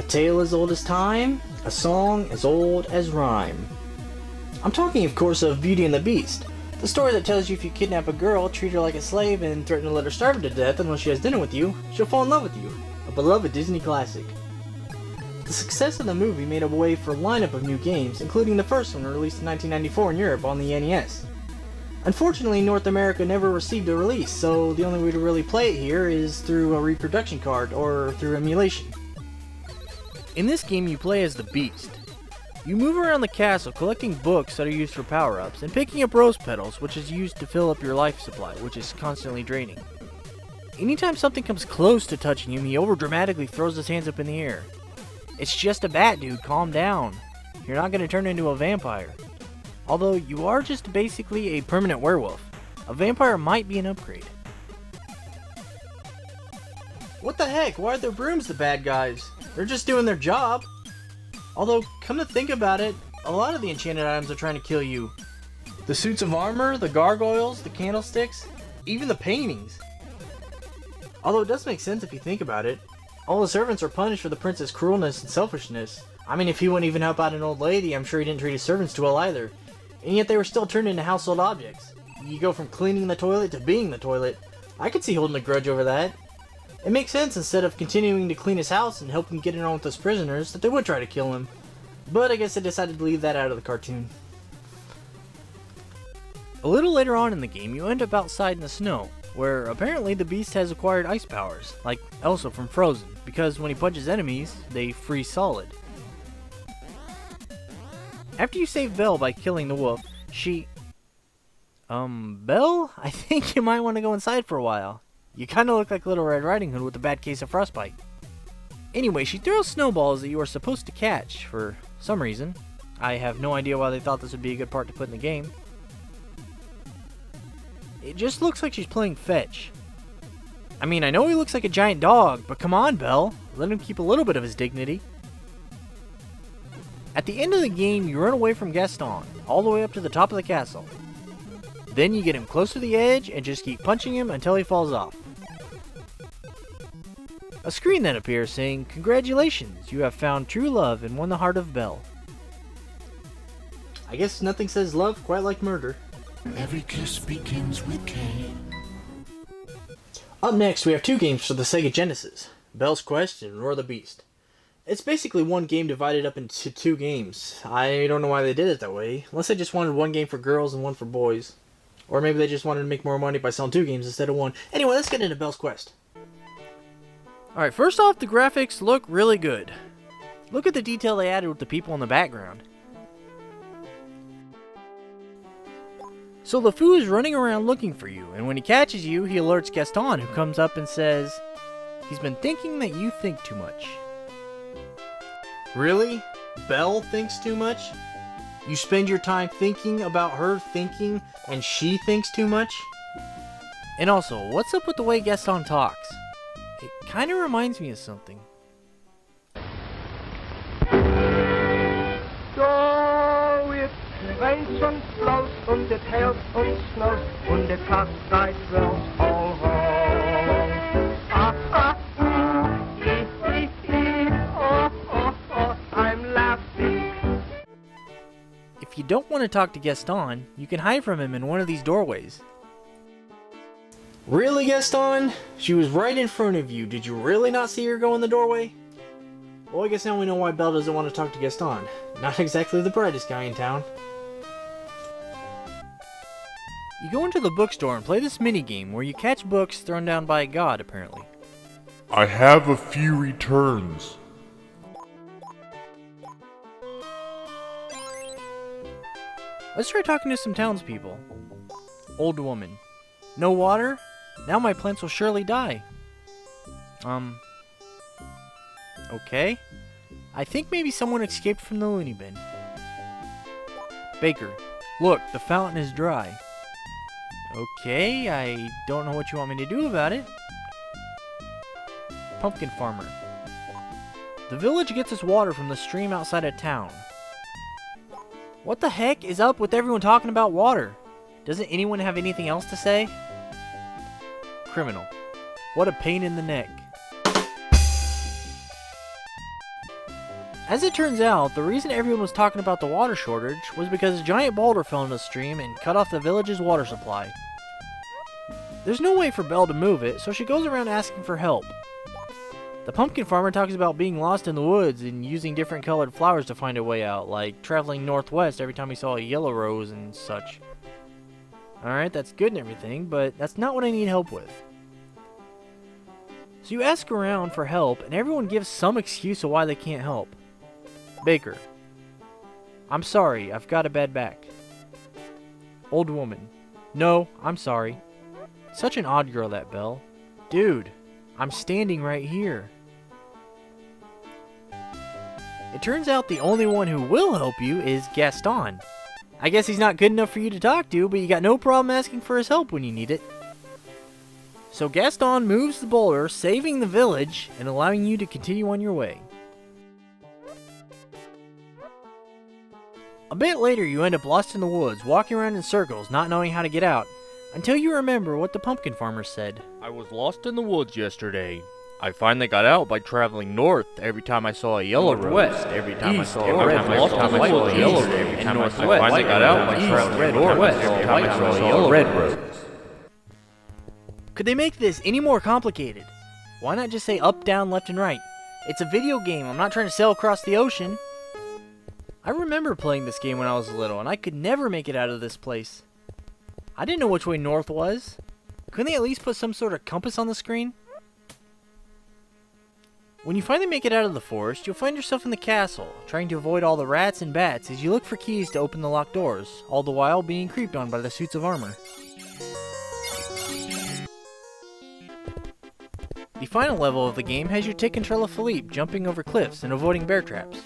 tale as old as time, a song as old as rhyme. I'm talking, of course, of Beauty and the Beast, the story that tells you if you kidnap a girl, treat her like a slave, and threaten to let her starve to death unless she has dinner with you, she'll fall in love with you. A beloved Disney classic. The success of the movie made a way for a lineup of new games, including the first one released in 1994 in Europe on the NES. Unfortunately, North America never received a release, so the only way to really play it here is through a reproduction card or through emulation. In this game, you play as the Beast. You move around the castle collecting books that are used for power-ups and picking up rose petals, which is used to fill up your life supply, which is constantly draining. Anytime something comes close to touching him, he over-dramatically throws his hands up in the air. It's just a bat, dude, calm down. You're not going to turn into a vampire. Although you are just basically a permanent werewolf. A vampire might be an upgrade. What the heck? Why are the brooms the bad guys? They're just doing their job. Although, come to think about it, a lot of the enchanted items are trying to kill you. The suits of armor, the gargoyles, the candlesticks, even the paintings. Although it does make sense if you think about it. All the servants are punished for the prince's cruelness and selfishness. I mean, if he wouldn't even help out an old lady, I'm sure he didn't treat his servants too well either. And yet they were still turned into household objects. You go from cleaning the toilet to being the toilet. I could see holding a grudge over that. It makes sense, instead of continuing to clean his house and help him get it on with his prisoners, that they would try to kill him. But I guess they decided to leave that out of the cartoon. A little later on in the game, you end up outside in the snow, where apparently the Beast has acquired ice powers, like Elsa from Frozen, because when he punches enemies, they freeze solid. After you save Belle by killing the wolf, she... Belle? I think you might want to go inside for a while. You kinda look like Little Red Riding Hood with a bad case of frostbite. Anyway, she throws snowballs that you are supposed to catch, for some reason. I have no idea why they thought this would be a good part to put in the game. It just looks like she's playing fetch. I mean, I know he looks like a giant dog, but come on, Belle. Let him keep a little bit of his dignity. At the end of the game, you run away from Gaston, all the way up to the top of the castle. Then you get him close to the edge and just keep punching him until he falls off. A screen then appears saying, "Congratulations, you have found true love and won the heart of Belle." I guess nothing says love quite like murder. Every kiss begins with K. Up next, we have two games for the Sega Genesis, Belle's Quest and Roar the Beast. It's basically one game divided up into two games. I don't know why they did it that way, unless they just wanted one game for girls and one for boys. Or maybe they just wanted to make more money by selling two games instead of one. Anyway, let's get into Belle's Quest. Alright, first off, the graphics look really good. Look at the detail they added with the people in the background. So LeFou is running around looking for you, and when he catches you, he alerts Gaston, who comes up and says, "He's been thinking that you think too much." Really? Belle thinks too much? You spend your time thinking about her thinking, and she thinks too much? And also, what's up with the way Gaston talks? It kind of reminds me of something. So it rains und blows und it hails und snows und the cockfight drills all home. Ah, ah, ah, ee, ee, ee, oh, oh, oh, I'm laughing. If you don't want to talk to Gaston, you can hide from him in one of these doorways. Really, Gaston? She was right in front of you. Did you really not see her go in the doorway? Well, I guess now we know why Belle doesn't want to talk to Gaston. Not exactly the brightest guy in town. You go into the bookstore and play this minigame where you catch books thrown down by a god, apparently. I have a few returns. Let's try talking to some townspeople. Old woman. No water? Now my plants will surely die. Okay. I think maybe someone escaped from the loony bin. Baker. Look, the fountain is dry. Okay, I don't know what you want me to do about it. Pumpkin farmer. The village gets its water from the stream outside of town. What the heck is up with everyone talking about water? Doesn't anyone have anything else to say? Criminal. What a pain in the neck. As it turns out, the reason everyone was talking about the water shortage was because a giant boulder fell into the stream and cut off the village's water supply. There's no way for Belle to move it, so she goes around asking for help. The pumpkin farmer talks about being lost in the woods and using different colored flowers to find a way out, like traveling northwest every time he saw a yellow rose and such. Alright, that's good and everything, but that's not what I need help with. So you ask around for help, and everyone gives some excuse of why they can't help. Baker: I'm sorry, I've got a bad back. Old woman: no, I'm sorry. Such an odd girl, that Belle. Dude, I'm standing right here. It turns out the only one who will help you is Gaston. I guess he's not good enough for you to talk to, but you got no problem asking for his help when you need it. So Gaston moves the boulder, saving the village and allowing you to continue on your way. A bit later, you end up lost in the woods, walking around in circles, not knowing how to get out, until you remember what the pumpkin farmer said. I was lost in the woods yesterday. I finally got out by traveling north every time I saw a yellow rose. West every time I saw a red rose. Every time I finally got out by traveling north every time I saw a yellow red rose. Could they make this any more complicated? Why not just say up, down, left, and right? It's a video game. I'm not trying to sail across the ocean. I remember playing this game when I was little, and I could never make it out of this place. I didn't know which way north was. Couldn't they at least put some sort of compass on the screen? When you finally make it out of the forest, you'll find yourself in the castle, trying to avoid all the rats and bats as you look for keys to open the locked doors, all the while being creeped on by the suits of armor. The final level of the game has you take control of Philippe, jumping over cliffs and avoiding bear traps.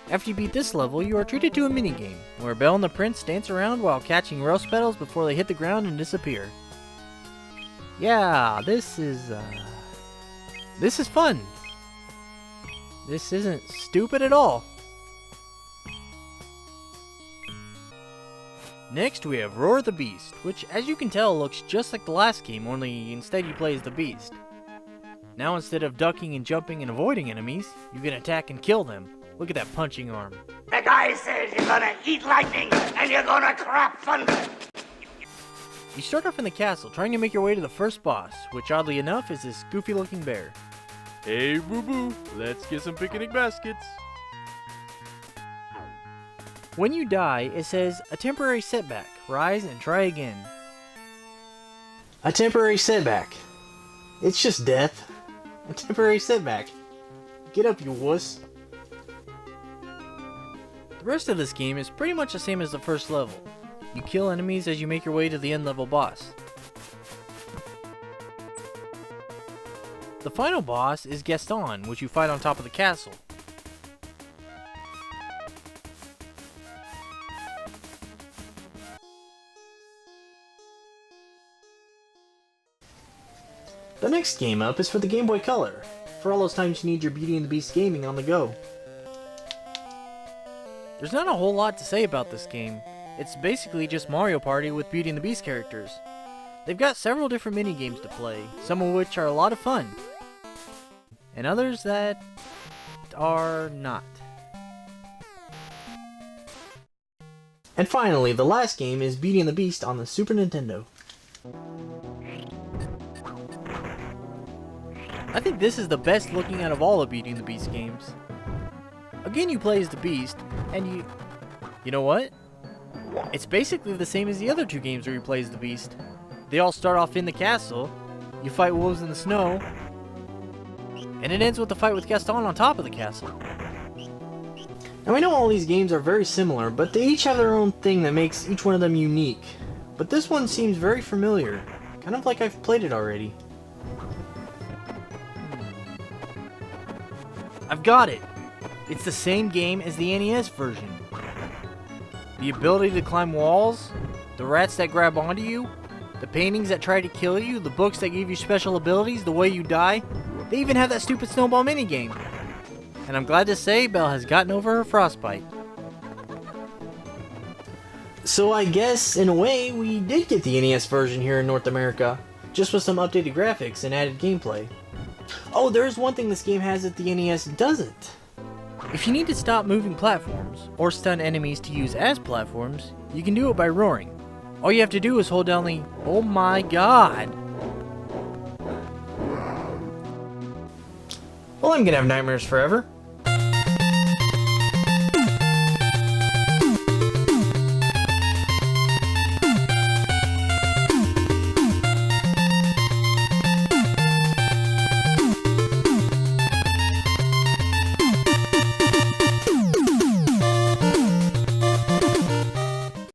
After you beat this level, you are treated to a minigame, where Belle and the prince dance around while catching rose petals before they hit the ground and disappear. Yeah, this is fun. This isn't stupid at all. Next we have Roar the Beast, which as you can tell looks just like the last game, only instead you play as the Beast. Now instead of ducking and jumping and avoiding enemies, you can attack and kill them. Look at that punching arm. The guy says you're gonna eat lightning and you're gonna crap thunder. You start off in the castle trying to make your way to the first boss, which oddly enough is this goofy looking bear. Hey, boo-boo, let's get some picnic baskets. When you die, it says, a temporary setback. Rise and try again. A temporary setback. It's just death. A temporary setback. Get up, you wuss. The rest of this game is pretty much the same as the first level. You kill enemies as you make your way to the end level boss. The final boss is Gaston, which you fight on top of the castle. The next game up is for the Game Boy Color, for all those times you need your Beauty and the Beast gaming on the go. There's not a whole lot to say about this game. It's basically just Mario Party with Beauty and the Beast characters. They've got several different mini-games to play, some of which are a lot of fun, and others that are not. And finally, the last game is Beauty and the Beast on the Super Nintendo. I think this is the best looking out of all the Beauty and the Beast games. Again, you play as the Beast, and you know what? It's basically the same as the other two games where you play as the Beast. They all start off in the castle, you fight wolves in the snow, and it ends with the fight with Gaston on top of the castle. Now I know all these games are very similar, but they each have their own thing that makes each one of them unique. But this one seems very familiar, kind of like I've played it already. I've got it! It's the same game as the NES version. The ability to climb walls, the rats that grab onto you, the paintings that try to kill you, the books that give you special abilities, the way you die. They even have that stupid snowball minigame. And I'm glad to say Belle has gotten over her frostbite. So I guess, in a way, we did get the NES version here in North America, just with some updated graphics and added gameplay. Oh, there is one thing this game has that the NES doesn't. If you need to stop moving platforms, or stun enemies to use as platforms, you can do it by roaring. All you have to do is hold down the... Oh my god! Well, I'm gonna have nightmares forever.